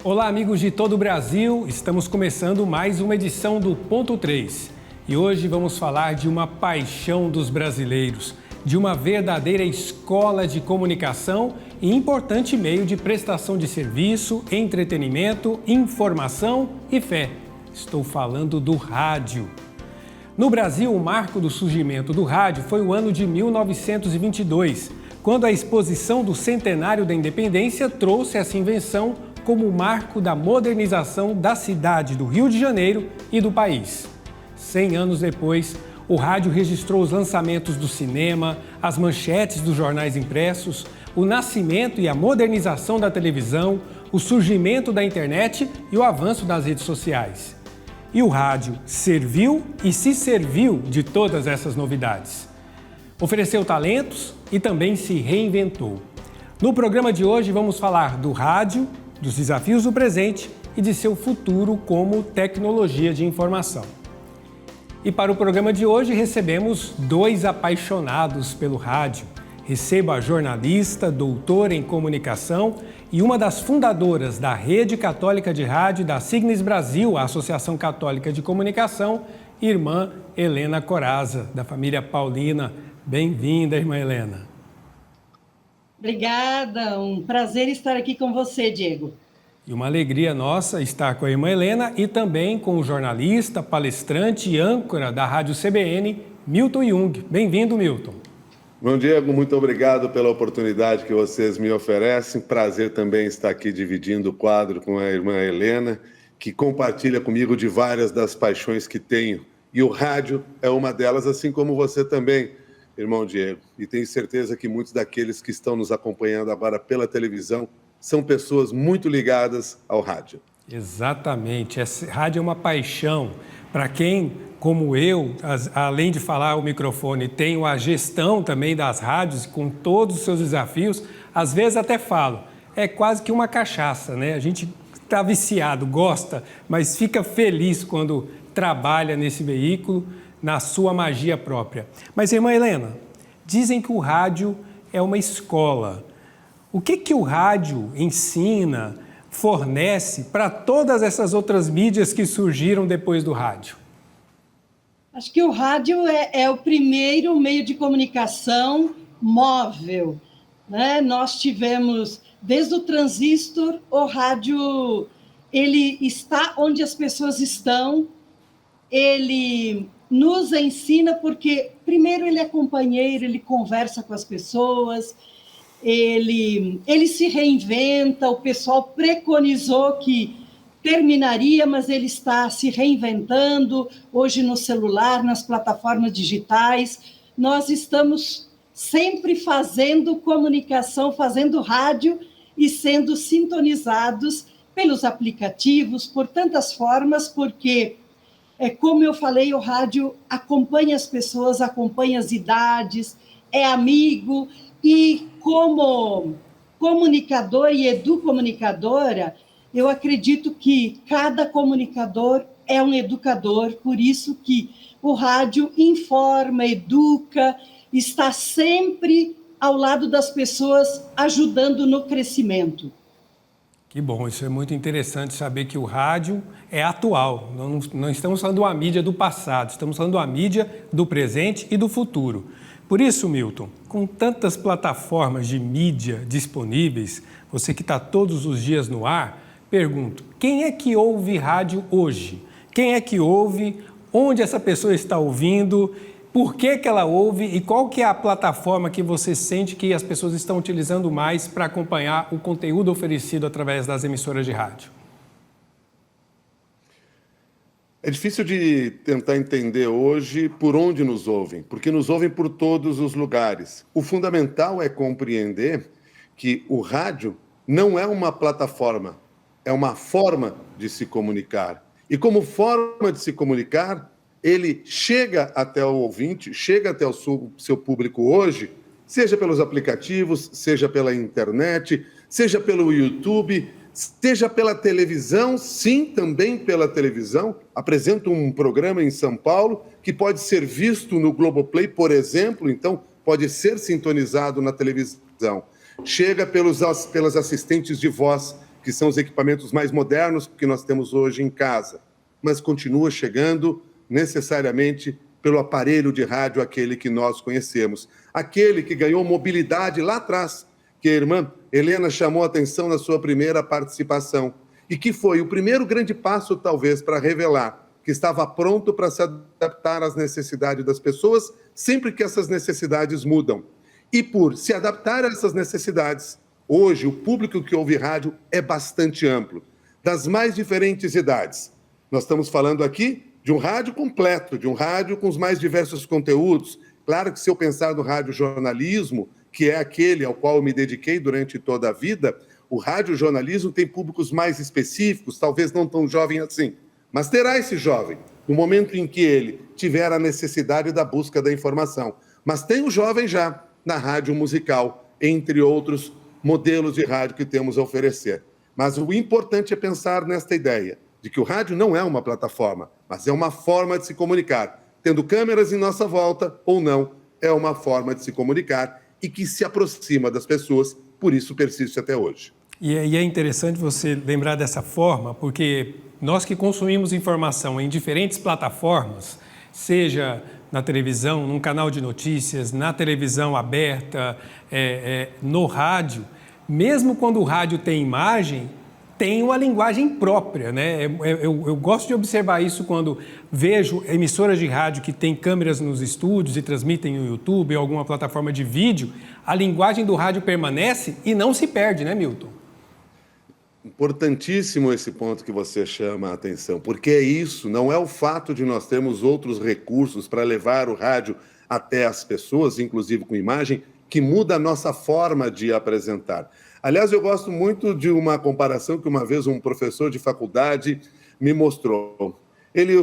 Olá, amigos de todo o Brasil. Estamos começando mais uma edição do Ponto 3. E hoje vamos falar de uma paixão dos brasileiros, de uma verdadeira escola de comunicação e importante meio de prestação de serviço, entretenimento, informação e fé. Estou falando do rádio. No Brasil, o marco do surgimento do rádio foi o ano de 1922, quando a exposição do centenário da independência trouxe essa invenção como o marco da modernização da cidade do Rio de Janeiro e do país. 100 anos depois, o rádio registrou os lançamentos do cinema, as manchetes dos jornais impressos, o nascimento e a modernização da televisão, o surgimento da internet e o avanço das redes sociais. E o rádio serviu e se serviu de todas essas novidades. Ofereceu talentos e também se reinventou. No programa de hoje vamos falar do rádio, dos desafios do presente e de seu futuro como tecnologia de informação. E para o programa de hoje recebemos dois apaixonados pelo rádio. Recebo a jornalista, doutora em comunicação e uma das fundadoras da Rede Católica de Rádio da Signes Brasil, a Associação Católica de Comunicação, irmã Helena Corazza, da família Paulina. Bem-vinda, irmã Helena. Obrigada, um prazer estar aqui com você, Diego. E uma alegria nossa estar com a irmã Helena e também com o jornalista, palestrante e âncora da Rádio CBN, Milton Jung. Bem-vindo, Milton. Bom, Diego, muito obrigado pela oportunidade que vocês me oferecem. Prazer também estar aqui dividindo o quadro com a irmã Helena, que compartilha comigo de várias das paixões que tenho. E o rádio é uma delas, assim como você também, irmão Diego. E tenho certeza que muitos daqueles que estão nos acompanhando agora pela televisão são pessoas muito ligadas ao rádio. Exatamente. Esse rádio é uma paixão. Para quem, como eu, além de falar ao microfone, tenho a gestão também das rádios, com todos os seus desafios, às vezes até falo, é quase que uma cachaça, né? A gente está viciado, gosta, mas fica feliz quando trabalha nesse veículo, na sua magia própria. Mas, irmã Helena, dizem que o rádio é uma escola. O que o rádio ensina, fornece para todas essas outras mídias que surgiram depois do rádio? Acho que o rádio é o primeiro meio de comunicação móvel, né? Nós tivemos, desde o transistor, o rádio, ele está onde as pessoas estão, ele nos ensina porque, primeiro, ele é companheiro, ele conversa com as pessoas, ele se reinventa. O pessoal preconizou que terminaria, mas ele está se reinventando. Hoje, no celular, nas plataformas digitais, nós estamos sempre fazendo comunicação, fazendo rádio e sendo sintonizados pelos aplicativos, por tantas formas, porque, como eu falei, o rádio acompanha as pessoas, acompanha as idades, é amigo. E como comunicador e educomunicadora, eu acredito que cada comunicador é um educador, por isso que o rádio informa, educa, está sempre ao lado das pessoas, ajudando no crescimento. Que bom, isso é muito interessante saber que o rádio é atual. Não estamos falando de uma mídia do passado, estamos falando de uma mídia do presente e do futuro. Por isso, Milton, com tantas plataformas de mídia disponíveis, você que está todos os dias no ar, pergunto, quem é que ouve rádio hoje? Quem é que ouve? Onde essa pessoa está ouvindo? Por que ela ouve? E qual que é a plataforma que você sente que as pessoas estão utilizando mais para acompanhar o conteúdo oferecido através das emissoras de rádio? É difícil de tentar entender hoje por onde nos ouvem, porque nos ouvem por todos os lugares. O fundamental é compreender que o rádio não é uma plataforma, é uma forma de se comunicar. E como forma de se comunicar, ele chega até o ouvinte, chega até o seu público hoje, seja pelos aplicativos, seja pela internet, seja pelo YouTube, seja pela televisão, sim, também pela televisão. Apresento um programa em São Paulo que pode ser visto no Globoplay, por exemplo, então pode ser sintonizado na televisão. Chega pelas assistentes de voz que são os equipamentos mais modernos que nós temos hoje em casa, mas continua chegando necessariamente pelo aparelho de rádio, aquele que nós conhecemos, aquele que ganhou mobilidade lá atrás, que a irmã Helena chamou a atenção na sua primeira participação, e que foi o primeiro grande passo, talvez, para revelar que estava pronto para se adaptar às necessidades das pessoas, sempre que essas necessidades mudam. E por se adaptar a essas necessidades, hoje o público que ouve rádio é bastante amplo, das mais diferentes idades. Nós estamos falando aqui de um rádio completo, de um rádio com os mais diversos conteúdos. Claro que se eu pensar no radiojornalismo, que é aquele ao qual eu me dediquei durante toda a vida, o radiojornalismo tem públicos mais específicos, talvez não tão jovem assim, mas terá esse jovem, no momento em que ele tiver a necessidade da busca da informação. Mas tem o jovem já na rádio musical, entre outros modelos de rádio que temos a oferecer. Mas o importante é pensar nesta ideia de que o rádio não é uma plataforma, mas é uma forma de se comunicar. Tendo câmeras em nossa volta ou não, é uma forma de se comunicar e que se aproxima das pessoas, por isso persiste até hoje. E é interessante você lembrar dessa forma, porque nós que consumimos informação em diferentes plataformas, seja na televisão, num canal de notícias, na televisão aberta, no rádio, mesmo quando o rádio tem imagem, tem uma linguagem própria, né? Eu gosto de observar isso quando vejo emissoras de rádio que têm câmeras nos estúdios e transmitem no YouTube ou alguma plataforma de vídeo, a linguagem do rádio permanece e não se perde, né, Milton? Importantíssimo esse ponto que você chama a atenção, porque é isso, não é o fato de nós termos outros recursos para levar o rádio até as pessoas, inclusive com imagem, que muda a nossa forma de apresentar. Aliás, eu gosto muito de uma comparação que uma vez um professor de faculdade me mostrou. Ele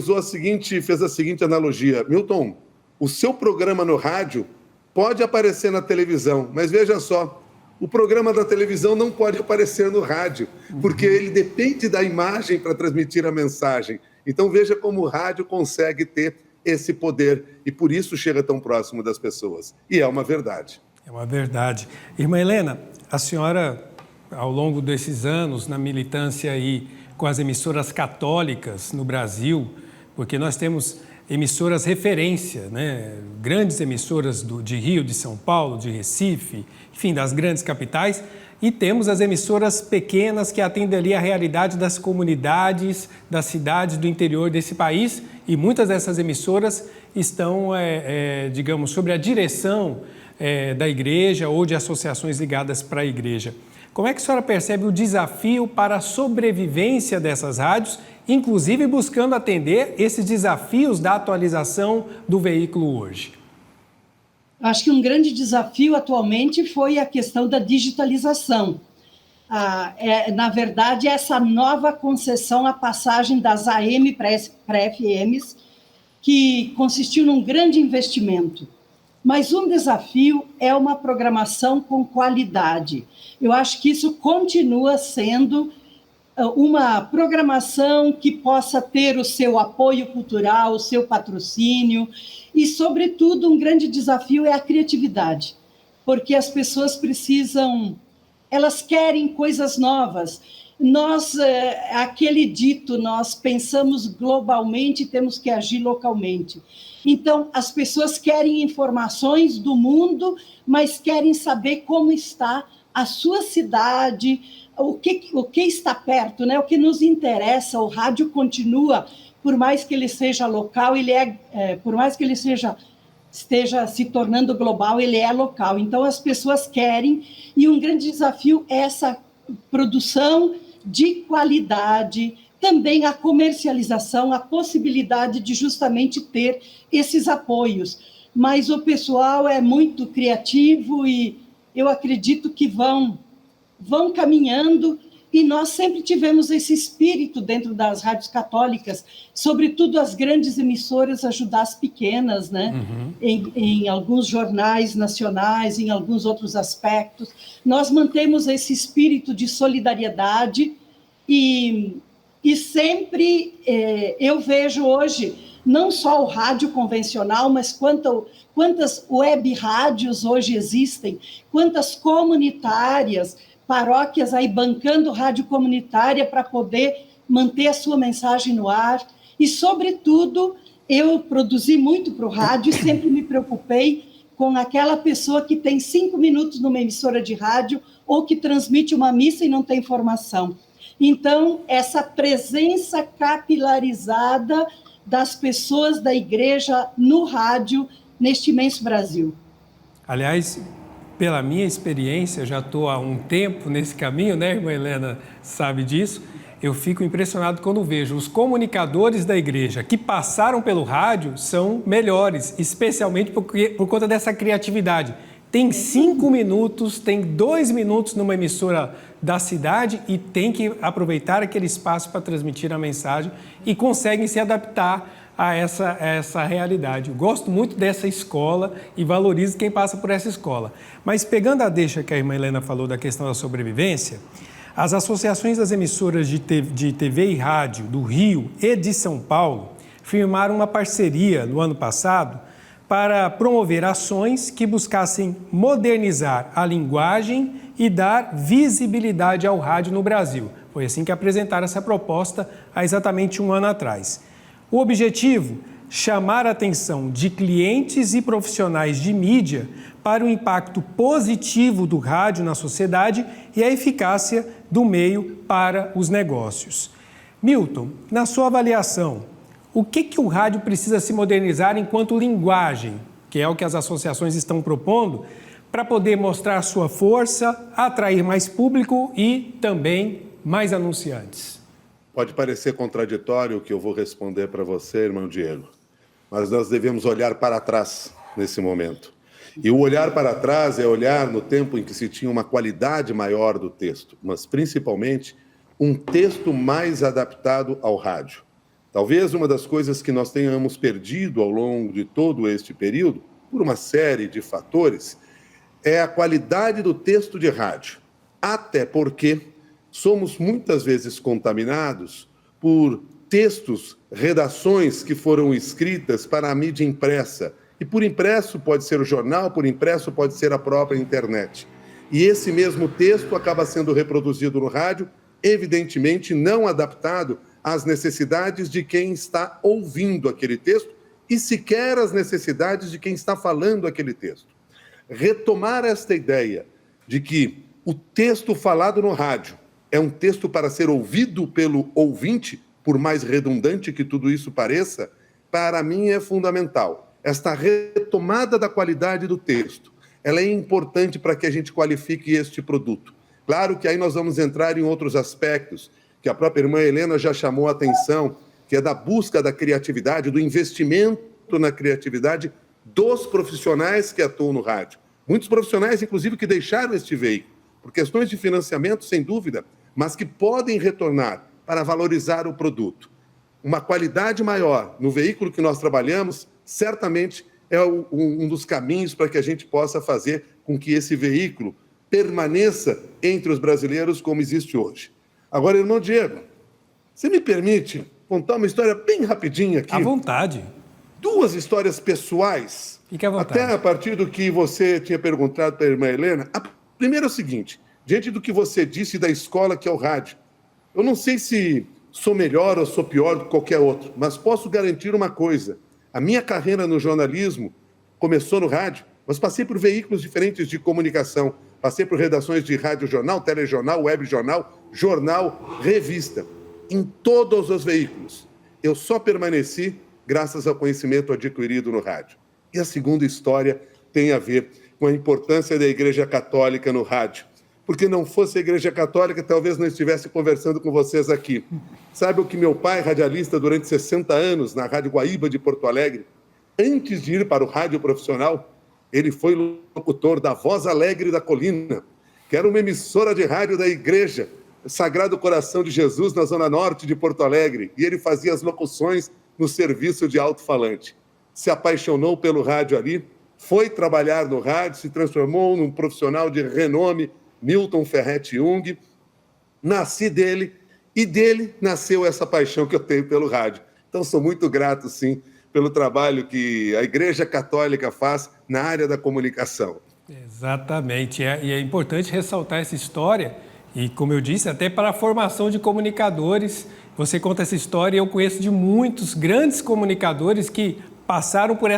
fez a seguinte analogia: Milton, o seu programa no rádio pode aparecer na televisão, mas veja só, o programa da televisão não pode aparecer no rádio, porque ele depende da imagem para transmitir a mensagem. Então veja como o rádio consegue ter esse poder e por isso chega tão próximo das pessoas. E é uma verdade. É uma verdade. Irmã Helena, a senhora, ao longo desses anos, na militância aí com as emissoras católicas no Brasil, porque nós temos emissoras referência, né? Grandes emissoras de Rio, de São Paulo, de Recife, enfim, das grandes capitais, e temos as emissoras pequenas que atendem ali a realidade das comunidades, das cidades do interior desse país, e muitas dessas emissoras estão, digamos, sob a direção da igreja ou de associações ligadas para a igreja. Como é que a senhora percebe o desafio para a sobrevivência dessas rádios, inclusive buscando atender esses desafios da atualização do veículo hoje? Acho que um grande desafio atualmente foi a questão da digitalização. Na verdade, essa nova concessão, a passagem das AM para FMs, que consistiu num grande investimento. Mas um desafio é uma programação com qualidade. Eu acho que isso continua sendo uma programação que possa ter o seu apoio cultural, o seu patrocínio e, sobretudo, um grande desafio é a criatividade, porque as pessoas precisam, elas querem coisas novas. Aquele dito, nós pensamos globalmente e temos que agir localmente. Então, as pessoas querem informações do mundo, mas querem saber como está a sua cidade, o que está perto, né? O que nos interessa. O rádio continua, por mais que ele seja local, por mais que ele esteja se tornando global, ele é local. Então, as pessoas querem, e um grande desafio é essa produção de qualidade, também a comercialização, a possibilidade de justamente ter esses apoios. Mas o pessoal é muito criativo e eu acredito que vão caminhando, e nós sempre tivemos esse espírito dentro das rádios católicas, sobretudo as grandes emissoras ajudar as pequenas, né? Em alguns jornais nacionais, em alguns outros aspectos. Nós mantemos esse espírito de solidariedade e sempre eu vejo hoje, não só o rádio convencional, mas quantas web rádios hoje existem, quantas comunitárias, paróquias aí bancando rádio comunitária para poder manter a sua mensagem no ar. E, sobretudo, eu produzi muito para o rádio e sempre me preocupei com aquela pessoa que tem 5 minutos numa emissora de rádio ou que transmite uma missa e não tem informação. Então, essa presença capilarizada das pessoas da igreja no rádio, neste imenso Brasil. Aliás, pela minha experiência, já estou há um tempo nesse caminho, né, irmã Helena sabe disso, eu fico impressionado quando vejo os comunicadores da igreja que passaram pelo rádio são melhores, especialmente por conta dessa criatividade. Tem 5 minutos, tem 2 minutos numa emissora da cidade e tem que aproveitar aquele espaço para transmitir a mensagem e conseguem se adaptar a essa realidade. Eu gosto muito dessa escola e valorizo quem passa por essa escola. Mas pegando a deixa que a irmã Helena falou da questão da sobrevivência, as associações das emissoras de TV e rádio do Rio e de São Paulo firmaram uma parceria no ano passado para promover ações que buscassem modernizar a linguagem e dar visibilidade ao rádio no Brasil. Foi assim que apresentaram essa proposta há exatamente um ano atrás. O objetivo? Chamar a atenção de clientes e profissionais de mídia para o impacto positivo do rádio na sociedade e a eficácia do meio para os negócios. Milton, na sua avaliação, o que o rádio precisa se modernizar enquanto linguagem, que é o que as associações estão propondo, para poder mostrar sua força, atrair mais público e também mais anunciantes? Pode parecer contraditório o que eu vou responder para você, irmão Diego, mas nós devemos olhar para trás nesse momento. E o olhar para trás é olhar no tempo em que se tinha uma qualidade maior do texto, mas principalmente um texto mais adaptado ao rádio. Talvez uma das coisas que nós tenhamos perdido ao longo de todo este período, por uma série de fatores, é a qualidade do texto de rádio. Até porque somos muitas vezes contaminados por textos, redações que foram escritas para a mídia impressa. E por impresso pode ser o jornal, por impresso pode ser a própria internet. E esse mesmo texto acaba sendo reproduzido no rádio, evidentemente não adaptado às necessidades de quem está ouvindo aquele texto e sequer às necessidades de quem está falando aquele texto. Retomar esta ideia de que o texto falado no rádio é um texto para ser ouvido pelo ouvinte, por mais redundante que tudo isso pareça, para mim é fundamental. Esta retomada da qualidade do texto, ela é importante para que a gente qualifique este produto. Claro que aí nós vamos entrar em outros aspectos, que a própria irmã Helena já chamou a atenção, que é da busca da criatividade, do investimento na criatividade dos profissionais que atuam no rádio. Muitos profissionais, inclusive, que deixaram este veículo, por questões de financiamento, sem dúvida, mas que podem retornar para valorizar o produto. Uma qualidade maior no veículo que nós trabalhamos, certamente é um dos caminhos para que a gente possa fazer com que esse veículo permaneça entre os brasileiros como existe hoje. Agora, irmão Diego, você me permite contar uma história bem rapidinha aqui? À vontade. 2 histórias pessoais. Fique à vontade. Até a partir do que você tinha perguntado para a irmã Helena. A primeira é o seguinte, diante do que você disse da escola que é o rádio, eu não sei se sou melhor ou sou pior do que qualquer outro, mas posso garantir uma coisa. A minha carreira no jornalismo começou no rádio, mas passei por veículos diferentes de comunicação. Passei por redações de rádio-jornal, telejornal, web-jornal, jornal, revista. Em todos os veículos. Eu só permaneci graças ao conhecimento adquirido no rádio. E a segunda história tem a ver com a importância da Igreja Católica no rádio. Porque não fosse a Igreja Católica, talvez não estivesse conversando com vocês aqui. Sabe o que meu pai, radialista durante 60 anos na Rádio Guaíba de Porto Alegre, antes de ir para o rádio profissional, ele foi locutor da Voz Alegre da Colina, que era uma emissora de rádio da Igreja Sagrado Coração de Jesus, na Zona Norte de Porto Alegre, e ele fazia as locuções no serviço de alto-falante. Se apaixonou pelo rádio ali, foi trabalhar no rádio, se transformou num profissional de renome, Milton Ferretti Jung. Nasci dele, e dele nasceu essa paixão que eu tenho pelo rádio. Então, sou muito grato, sim, pelo trabalho que a Igreja Católica faz na área da comunicação. Exatamente, e é importante ressaltar essa história e, como eu disse, até para a formação de comunicadores. Você conta essa história e eu conheço de muitos grandes comunicadores que passaram por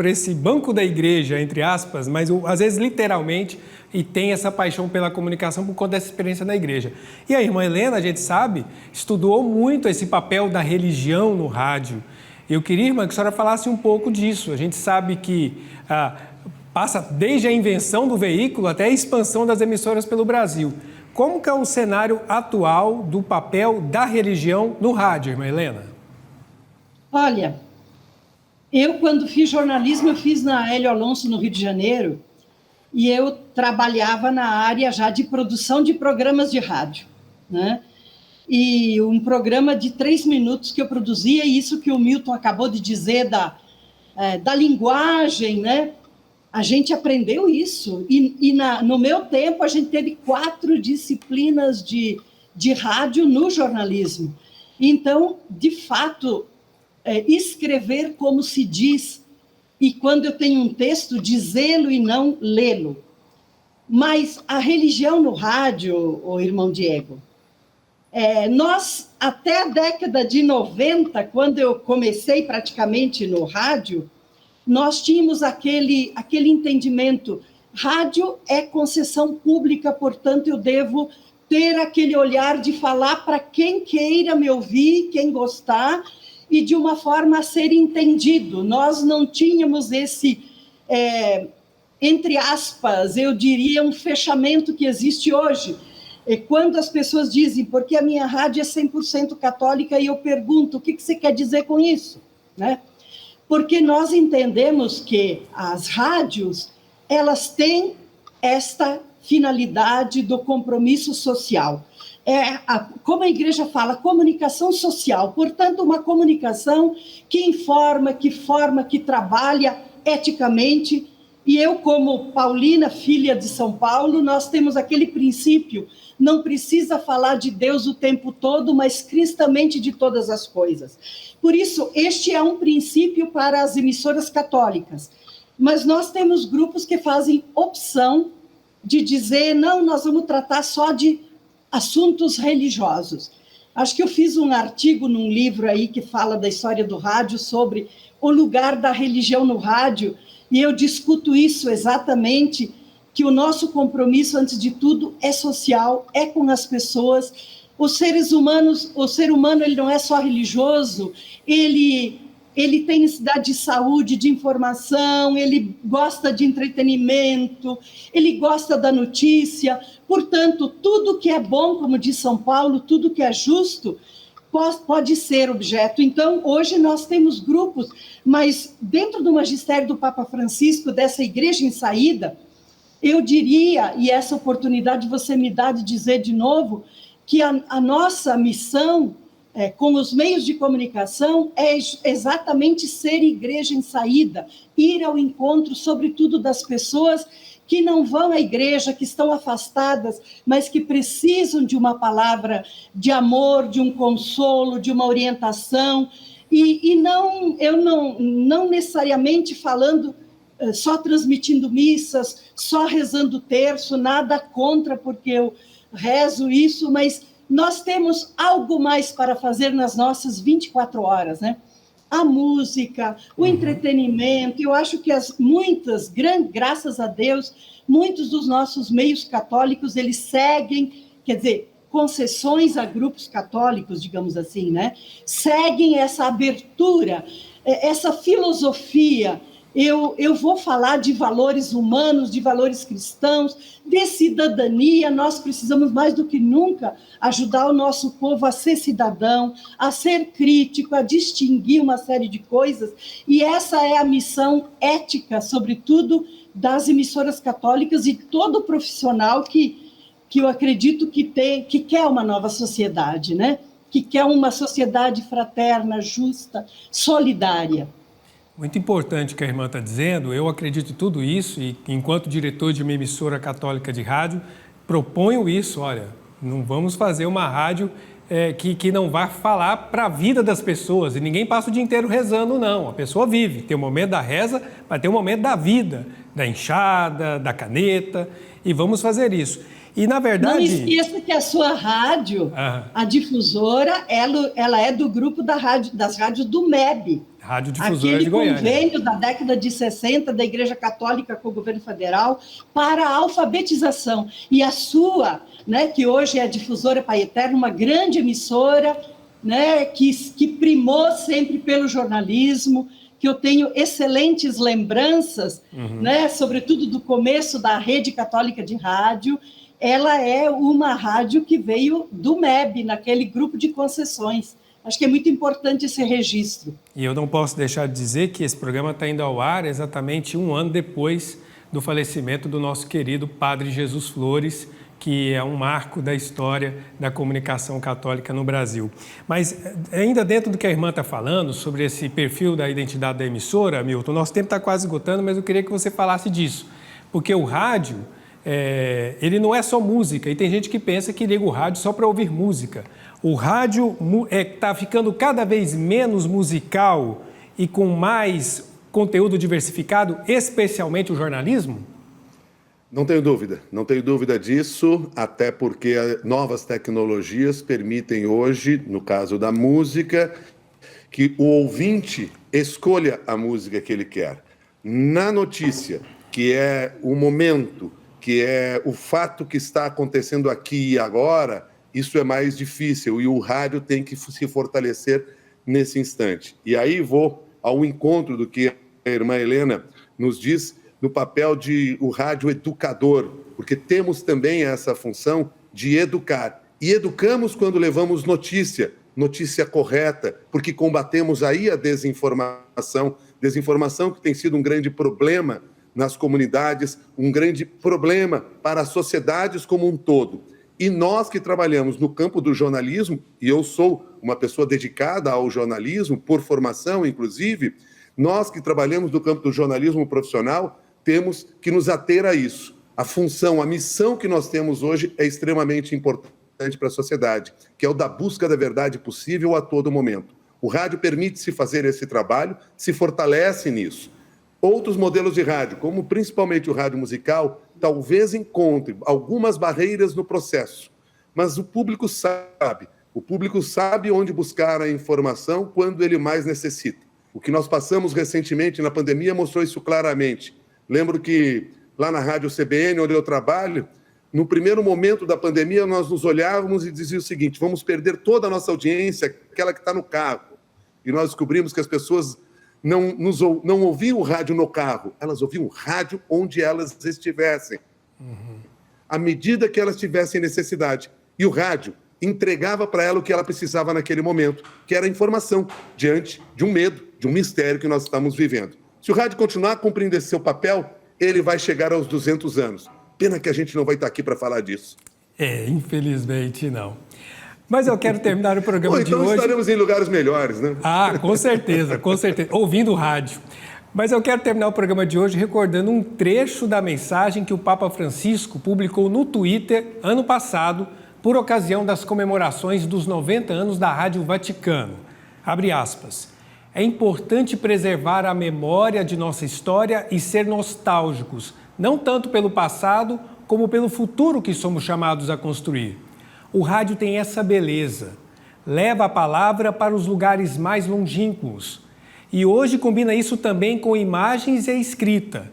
esse banco da igreja, entre aspas, mas às vezes literalmente, e tem essa paixão pela comunicação por conta dessa experiência na igreja. E a irmã Helena, a gente sabe, estudou muito esse papel da religião no rádio. Eu queria, irmã, que a senhora falasse um pouco disso. A gente sabe que passa desde a invenção do veículo até a expansão das emissoras pelo Brasil. Como que é o cenário atual do papel da religião no rádio, irmã Helena? Olha, eu quando fiz jornalismo, eu fiz na Hélio Alonso, no Rio de Janeiro, e eu trabalhava na área já de produção de programas de rádio, né? E um programa de 3 minutos que eu produzia, e isso que o Milton acabou de dizer da linguagem, né? A gente aprendeu isso, no meu tempo a gente teve 4 disciplinas de rádio no jornalismo. Então, de fato, escrever como se diz, e quando eu tenho um texto, dizê-lo e não lê-lo. Mas a religião no rádio, o irmão Diego, nós, até a década de 90, quando eu comecei praticamente no rádio, nós tínhamos aquele entendimento, rádio é concessão pública, portanto, eu devo ter aquele olhar de falar para quem queira me ouvir, quem gostar, e de uma forma a ser entendido. Nós não tínhamos esse, entre aspas, eu diria, um fechamento que existe hoje. Quando as pessoas dizem, porque a minha rádio é 100% católica, e eu pergunto, o que você quer dizer com isso? Né? Porque nós entendemos que as rádios, elas têm esta finalidade do compromisso social. Como a igreja fala, comunicação social, portanto, uma comunicação que informa, que forma, que trabalha eticamente. E eu, como paulina, filha de São Paulo, nós temos aquele princípio, não precisa falar de Deus o tempo todo, mas cristamente de todas as coisas. Por isso, este é um princípio para as emissoras católicas. Mas nós temos grupos que fazem opção de dizer, não, nós vamos tratar só de assuntos religiosos. Acho que eu fiz um artigo num livro aí que fala da história do rádio sobre o lugar da religião no rádio, e eu discuto isso exatamente, que o nosso compromisso, antes de tudo, é social, é com as pessoas. O ser humano, ele não é só religioso, ele tem necessidade de saúde, de informação, ele gosta de entretenimento, ele gosta da notícia. Portanto, tudo que é bom, como diz São Paulo, tudo que é justo, pode ser objeto. Então, hoje nós temos grupos, mas dentro do magistério do Papa Francisco, dessa igreja em saída, eu diria, e essa oportunidade você me dá de dizer de novo, que a nossa missão com os meios de comunicação é exatamente ser igreja em saída, ir ao encontro, sobretudo, das pessoas que não vão à igreja, que estão afastadas, mas que precisam de uma palavra de amor, de um consolo, de uma orientação, eu não necessariamente falando, só transmitindo missas, só rezando o terço, nada contra, porque eu rezo isso, mas nós temos algo mais para fazer nas nossas 24 horas, né? A música, o entretenimento. Eu acho que graças a Deus, muitos dos nossos meios católicos, eles seguem, quer dizer, concessões a grupos católicos, digamos assim, né? Seguem essa abertura, essa filosofia. Eu vou falar de valores humanos, de valores cristãos, de cidadania. Nós precisamos, mais do que nunca, ajudar o nosso povo a ser cidadão, a ser crítico, a distinguir uma série de coisas. E essa é a missão ética, sobretudo, das emissoras católicas e todo profissional que eu acredito que quer uma nova sociedade, né? Que quer uma sociedade fraterna, justa, solidária. Muito importante o que a irmã está dizendo. Eu acredito em tudo isso e, enquanto diretor de uma emissora católica de rádio, proponho isso. Olha, não vamos fazer uma rádio que não vai falar para a vida das pessoas. E ninguém passa o dia inteiro rezando, não. A pessoa vive. Tem o momento da reza, mas tem o momento da vida, da enxada, da caneta. E vamos fazer isso. E, na verdade... Não esqueça que a sua rádio, a difusora, ela é do grupo das rádios do MEB. Rádio Difusora de Goiânia. Aquele convênio da década de 60 da Igreja Católica com o governo federal para a alfabetização. E a sua, né, que hoje é a Difusora Pai Eterno, uma grande emissora, né, que primou sempre pelo jornalismo, que eu tenho excelentes lembranças, né, sobretudo do começo da Rede Católica de Rádio. Ela é uma rádio que veio do MEB, naquele grupo de concessões. Acho que é muito importante esse registro. E eu não posso deixar de dizer que esse programa está indo ao ar exatamente um ano depois do falecimento do nosso querido Padre Jesus Flores, que é um marco da história da comunicação católica no Brasil. Mas ainda dentro do que a irmã está falando, sobre esse perfil da identidade da emissora, Milton, nosso tempo está quase esgotando, mas eu queria que você falasse disso. Porque o rádio, ele não é só música, e tem gente que pensa que liga o rádio só para ouvir música. O rádio está ficando cada vez menos musical e com mais conteúdo diversificado, especialmente o jornalismo? Não tenho dúvida disso, até porque novas tecnologias permitem hoje, no caso da música, que o ouvinte escolha a música que ele quer. Na notícia, que é o momento, que é o fato que está acontecendo aqui e agora, isso é mais difícil e o rádio tem que se fortalecer nesse instante. E aí vou ao encontro do que a irmã Helena nos diz no papel de o rádio educador, porque temos também essa função de educar. E educamos quando levamos notícia correta, porque combatemos aí a desinformação que tem sido um grande problema nas comunidades, um grande problema para as sociedades como um todo. E nós que trabalhamos no campo do jornalismo, e eu sou uma pessoa dedicada ao jornalismo, por formação, inclusive, nós que trabalhamos no campo do jornalismo profissional, temos que nos ater a isso. A função, a missão que nós temos hoje é extremamente importante para a sociedade, que é o da busca da verdade possível a todo momento. O rádio permite-se fazer esse trabalho, se fortalece nisso. Outros modelos de rádio, como principalmente o rádio musical, talvez encontre algumas barreiras no processo, mas o público sabe onde buscar a informação quando ele mais necessita. O que nós passamos recentemente na pandemia mostrou isso claramente. Lembro que lá na Rádio CBN, onde eu trabalho, no primeiro momento da pandemia, nós nos olhávamos e dizíamos o seguinte: vamos perder toda a nossa audiência, aquela que está no carro. E nós descobrimos que as pessoas não ouviam o rádio no carro, elas ouviam o rádio onde elas estivessem, à medida que elas tivessem necessidade. E o rádio entregava para ela o que ela precisava naquele momento, que era informação, diante de um medo, de um mistério que nós estamos vivendo. Se o rádio continuar cumprindo esse seu papel, ele vai chegar aos 200 anos. Pena que a gente não vai estar aqui para falar disso. Infelizmente não. Mas eu quero terminar o programa de hoje... Então estaremos em lugares melhores, né? Com certeza, ouvindo o rádio. Mas eu quero terminar o programa de hoje recordando um trecho da mensagem que o Papa Francisco publicou no Twitter ano passado, por ocasião das comemorações dos 90 anos da Rádio Vaticano. Abre aspas. É importante preservar a memória de nossa história e ser nostálgicos, não tanto pelo passado, como pelo futuro que somos chamados a construir. O rádio tem essa beleza, leva a palavra para os lugares mais longínquos. E hoje combina isso também com imagens e escrita.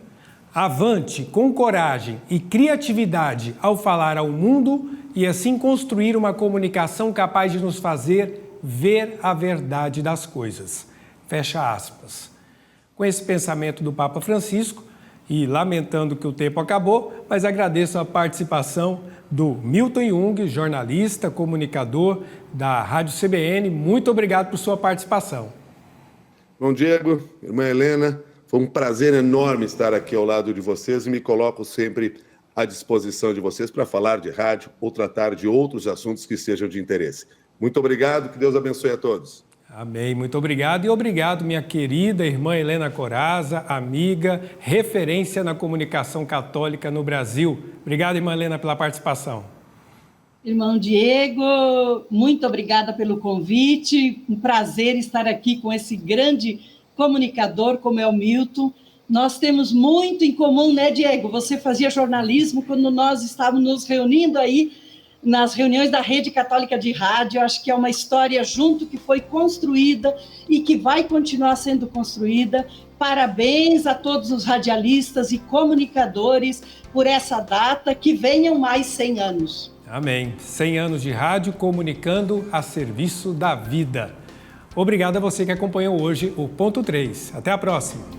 Avante, com coragem e criatividade ao falar ao mundo e assim construir uma comunicação capaz de nos fazer ver a verdade das coisas. Fecha aspas. Com esse pensamento do Papa Francisco, e lamentando que o tempo acabou, mas agradeço a participação do Milton Jung, jornalista, comunicador da Rádio CBN. Muito obrigado por sua participação. Bom, Diego, irmã Helena, foi um prazer enorme estar aqui ao lado de vocês e me coloco sempre à disposição de vocês para falar de rádio ou tratar de outros assuntos que sejam de interesse. Muito obrigado, que Deus abençoe a todos. Amém, muito obrigado. E obrigado, minha querida irmã Helena Corazza, amiga, referência na comunicação católica no Brasil. Obrigado, irmã Helena, pela participação. Irmão Diego, muito obrigada pelo convite. Um prazer estar aqui com esse grande comunicador como é o Milton. Nós temos muito em comum, né, Diego? Você fazia jornalismo quando nós estávamos nos reunindo aí nas reuniões da Rede Católica de Rádio. Acho que é uma história junto que foi construída e que vai continuar sendo construída. Parabéns a todos os radialistas e comunicadores por essa data, que venham mais 100 anos. Amém. 100 anos de rádio comunicando a serviço da vida. Obrigado a você que acompanhou hoje o Ponto 3. Até a próxima.